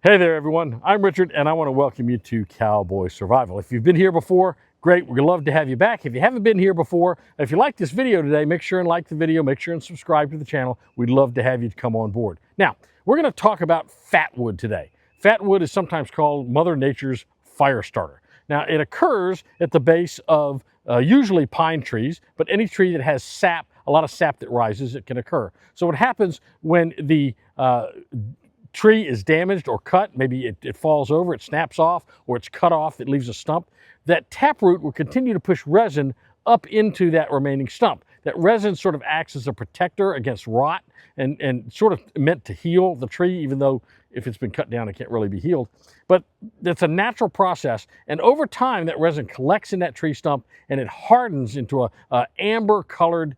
Hey there, everyone. I'm Richard, and I want to welcome you to Cowboy Survival. If you've been here before, great. We'd love to have you back. If you haven't been here before, if you like this video today, make sure and like the video. Make sure and subscribe to the channel. We'd love to have you come on board. Now, we're going to talk about fatwood today. Fatwood is sometimes called Mother Nature's fire starter. Now, it occurs at the base of usually pine trees, but any tree that has sap, a lot of sap that rises, it can occur. So what happens when the tree is damaged or cut, maybe it falls over, it snaps off, or it's cut off, it leaves a stump, that taproot will continue to push resin up into that remaining stump. That resin sort of acts as a protector against rot and sort of meant to heal the tree, even though if it's been cut down, it can't really be healed. But it's a natural process, and over time, that resin collects in that tree stump and it hardens into a amber-colored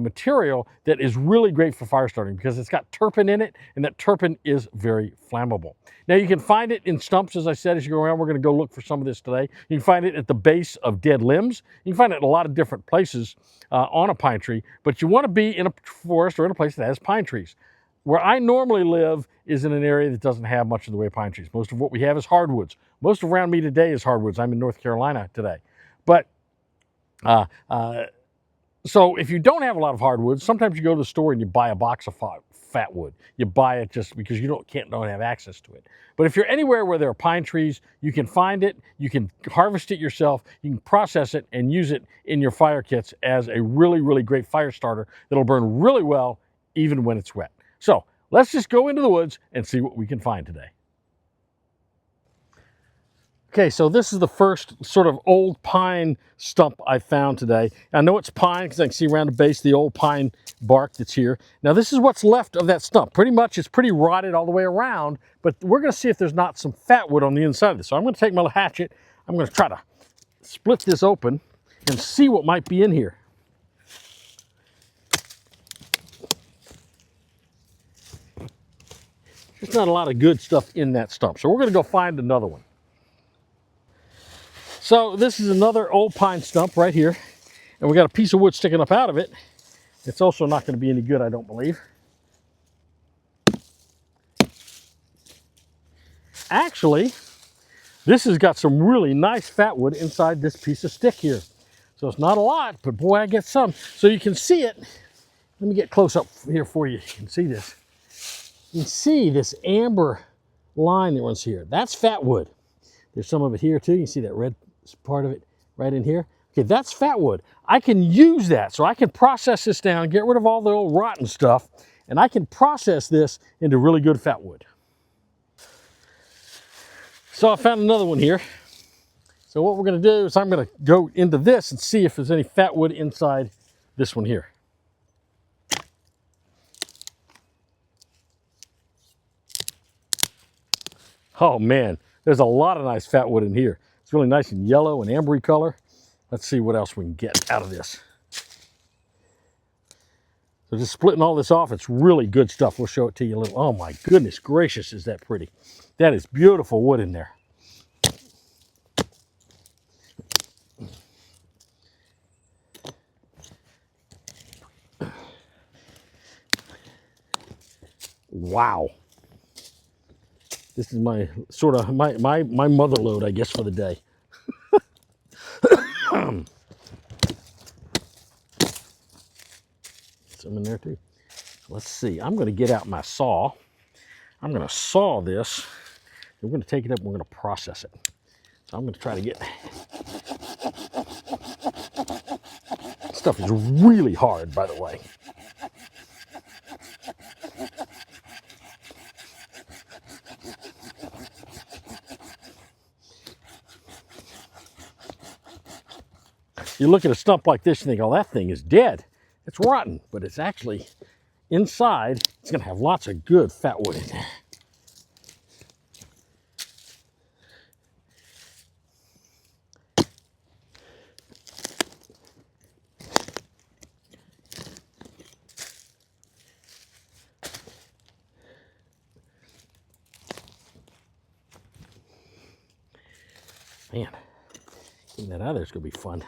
material that is really great for fire starting because it's got turpin in it, and that turpin is very flammable. Now, you can find it in stumps, as I said, as you go around. We're going to go look for some of this today. You can find it at the base of dead limbs. You can find it in a lot of different places on a pine tree, but you want to be in a forest or in a place that has pine trees. Where I normally live is in an area that doesn't have much in the way of pine trees. Most of what we have is hardwoods. Most of around me today is hardwoods. I'm in North Carolina today. But so if you don't have a lot of hardwoods, sometimes you go to the store and you buy a box of fatwood. You buy it just because you don't have access to it. But if you're anywhere where there are pine trees, you can find it, you can harvest it yourself, you can process it and use it in your fire kits as a really, really great fire starter that'll burn really well even when it's wet. So let's just go into the woods and see what we can find today. Okay, so this is the first sort of old pine stump I found today. I know it's pine because I can see around the base the old pine bark that's here. Now, this is what's left of that stump. Pretty much it's pretty rotted all the way around, but we're going to see if there's not some fatwood on the inside of this. So I'm going to take my hatchet. I'm going to try to split this open and see what might be in here. There's not a lot of good stuff in that stump, so we're going to go find another one. So this is another old pine stump right here, and we got a piece of wood sticking up out of it. It's also not going to be any good, I don't believe. Actually, this has got some really nice fatwood inside this piece of stick here. So it's not a lot, but boy, I get some. So you can see it. Let me get close up here for you. You can see this. You can see this amber line that runs here. That's fatwood. There's some of it here too. You can see that red part of it right in here. Okay, that's fatwood. I can use that, so I can process this down, get rid of all the old rotten stuff, and I can process this into really good fatwood. So I found another one here. So what we're going to do is I'm going to go into this and see if there's any fatwood inside this one here. Oh man, there's a lot of nice fatwood in here. It's really nice and yellow and ambery color. Let's see what else we can get out of this. So just splitting all this off, it's really good stuff. We'll show it to you a little. Oh my goodness gracious, is that pretty. That is beautiful wood in there. Wow. This is my sort of my mother load, I guess, for the day. Some in there too. Let's see. I'm going to get out my saw. I'm going to saw this. We're going to take it up and we're going to process it. So I'm going to try to get. This stuff is really hard, by the way. You look at a stump like this and think, oh, that thing is dead. It's rotten, but it's actually inside. It's going to have lots of good fatwood in there. Man, getting that out of there is going to be fun.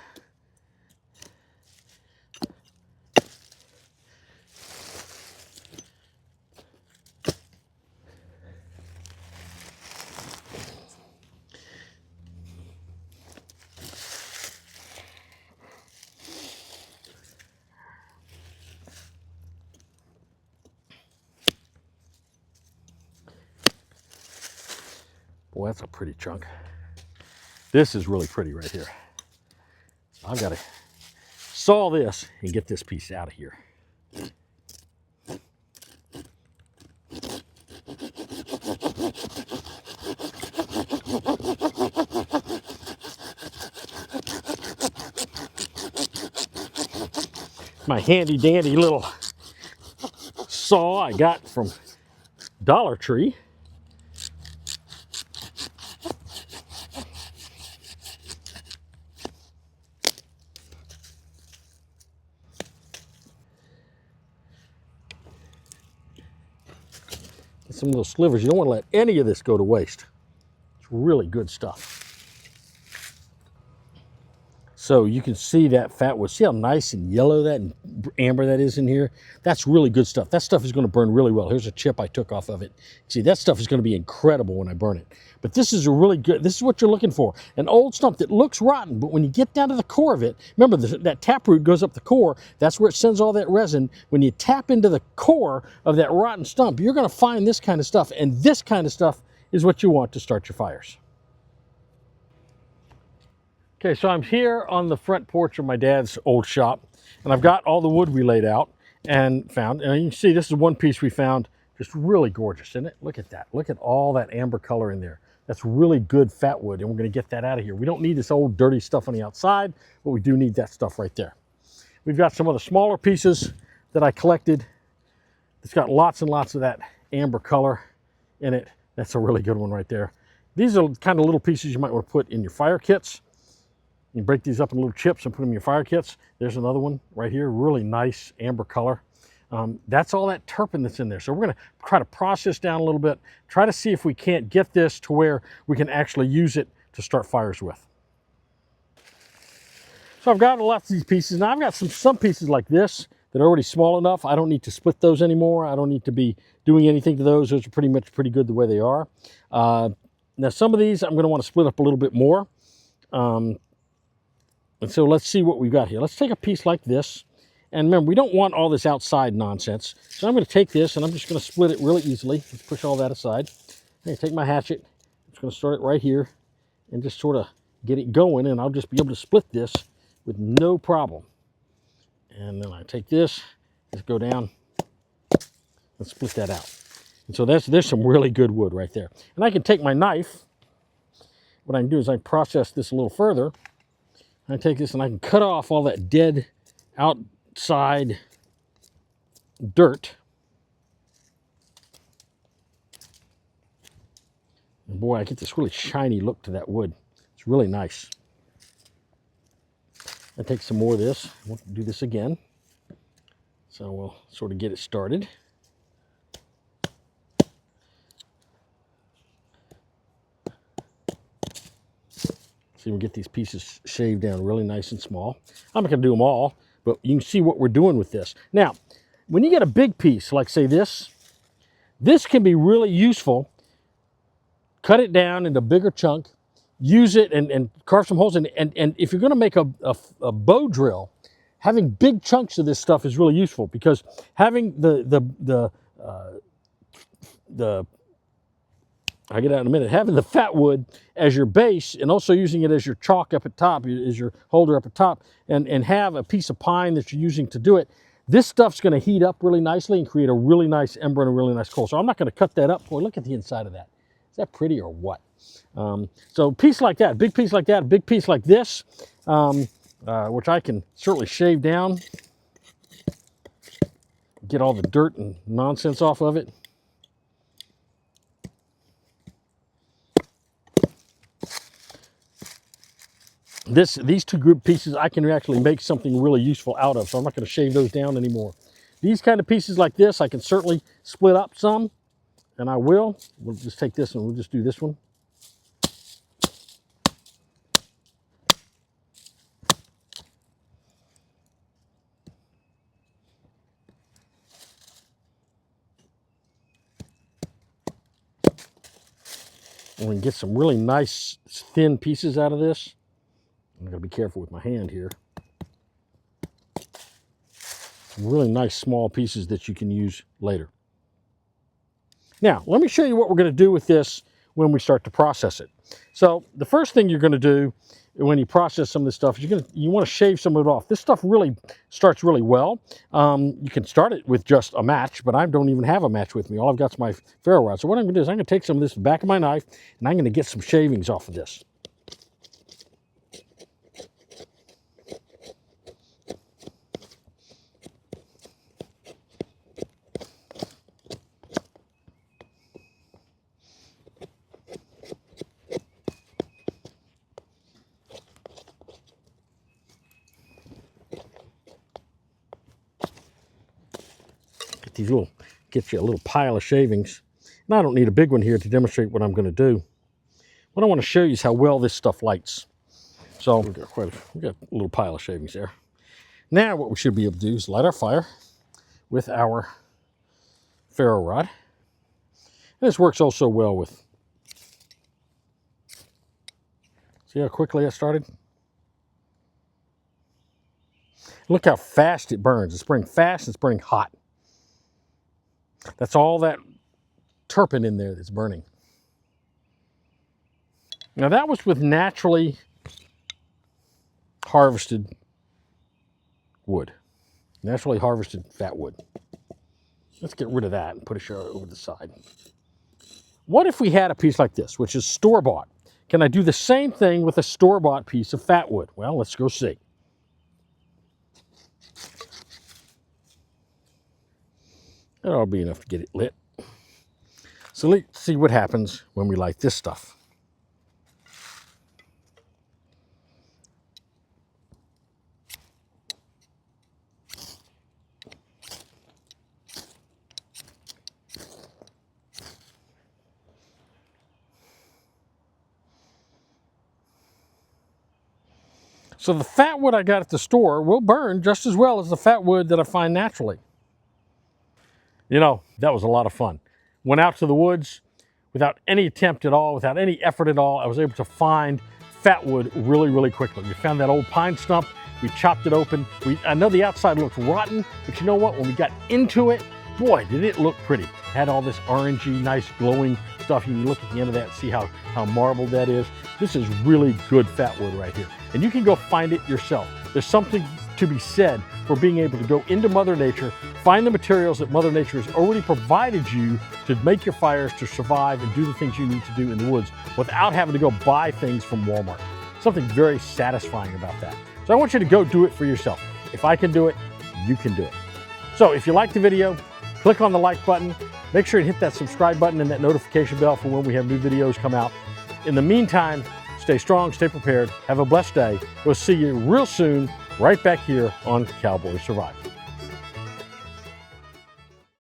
Boy, that's a pretty chunk. This is really pretty right here. I've got to saw this and get this piece out of here. My handy dandy little saw I got from Dollar Tree. Some of those slivers, you don't want to let any of this go to waste. It's really good stuff. So you can see that fatwood. See how nice and yellow that and amber that is in here? That's really good stuff. That stuff is going to burn really well. Here's a chip I took off of it. See, that stuff is going to be incredible when I burn it. But this is a really good, this is what you're looking for. An old stump that looks rotten, but when you get down to the core of it, remember that taproot goes up the core. That's where it sends all that resin. When you tap into the core of that rotten stump, you're going to find this kind of stuff. And this kind of stuff is what you want to start your fires. Okay, so I'm here on the front porch of my dad's old shop, and I've got all the wood we laid out and found. And you can see this is one piece we found, just really gorgeous, isn't it? Look at that. Look at all that amber color in there. That's really good fatwood, and we're going to get that out of here. We don't need this old dirty stuff on the outside, but we do need that stuff right there. We've got some of the smaller pieces that I collected. It's got lots and lots of that amber color in it. That's a really good one right there. These are kind of little pieces you might want to put in your fire kits. You break these up in little chips and put them in your fire kits. There's another one right here, really nice amber color. That's all that terpene that's in there. So we're going to try to process down a little bit, try to see if we can't get this to where we can actually use it to start fires with. So I've got lots of these pieces. Now I've got some pieces like this that are already small enough. I don't need to split those anymore. I don't need to be doing anything to those. Those are pretty good the way they are. Now some of these I'm going to want to split up a little bit more. And so let's see what we've got here. Let's take a piece like this. And remember, we don't want all this outside nonsense. So I'm going to take this and I'm just going to split it really easily. Let's push all that aside. I'm going to take my hatchet. I'm just going to start it right here and just sort of get it going. And I'll just be able to split this with no problem. And then I take this, just go down and split that out. And so there's some really good wood right there. And I can take my knife. What I can do is I process this a little further. I take this and I can cut off all that dead outside dirt. And boy, I get this really shiny look to that wood. It's really nice. I take some more of this. We'll do this again. So we'll sort of get it started. See, we get these pieces shaved down really nice and small. I'm not going to do them all, but you can see what we're doing with this. Now, when you get a big piece, like say this can be really useful. Cut it down into a bigger chunk, use it and carve some holes in it. And if you're going to make a bow drill, having big chunks of this stuff is really useful because having I'll get out in a minute. Having the fatwood as your base and also using it as your chalk up at top, as your holder up at top, and have a piece of pine that you're using to do it, this stuff's going to heat up really nicely and create a really nice ember and a really nice coal. So I'm not going to cut that up. Boy, look at the inside of that. Is that pretty or what? So a piece like that, big piece like that, a big piece like this, which I can certainly shave down, get all the dirt and nonsense off of it. These two group pieces I can actually make something really useful out of, so I'm not going to shave those down anymore. These kind of pieces like this, I can certainly split up some, and I will. We'll just take this and we'll just do this one. And we can get some really nice thin pieces out of this. I'm going to be careful with my hand here. Some really nice small pieces that you can use later. Now, let me show you what we're going to do with this when we start to process it. So the first thing you're going to do when you process some of this stuff is you want to shave some of it off. This stuff really starts really well. You can start it with just a match, but I don't even have a match with me. All I've got is my ferro rod. So what I'm going to do is I'm going to take some of this back of my knife and I'm going to get some shavings off of this. Get you a little pile of shavings. And I don't need a big one here to demonstrate what I'm going to do. What I want to show you is how well this stuff lights. So we've got a little pile of shavings there. Now what we should be able to do is light our fire with our ferro rod. And this works also well with, see how quickly I started? Look how fast it burns. It's burning fast, it's burning hot. That's all that terpene in there that's burning. Now that was with naturally harvested wood, naturally harvested fat wood. Let's get rid of that and put it over the side. What if we had a piece like this, which is store-bought? Can I do the same thing with a store-bought piece of fat wood? Well, let's go see. That ought to be enough to get it lit. So let's see what happens when we light this stuff. So the fat wood I got at the store will burn just as well as the fat wood that I find naturally. You know, that was a lot of fun. Went out to the woods without any attempt at all, without any effort at all. I was able to find fat wood really, really quickly. We found that old pine stump. We chopped it open. I know the outside looked rotten, but you know what? When we got into it, boy, did it look pretty. It had all this orangey, nice glowing stuff. You can look at the end of that and see how marbled that is. This is really good fat wood right here. And you can go find it yourself. There's something to be said for being able to go into Mother Nature, find the materials that Mother Nature has already provided you to make your fires, to survive and do the things you need to do in the woods without having to go buy things from Walmart. Something very satisfying about that. So I want you to go do it for yourself. If I can do it, you can do it. So if you liked the video, click on the like button. Make sure you hit that subscribe button and that notification bell for when we have new videos come out. In the meantime, stay strong, stay prepared, have a blessed day. We'll see you real soon right back here on Cowboy Survival.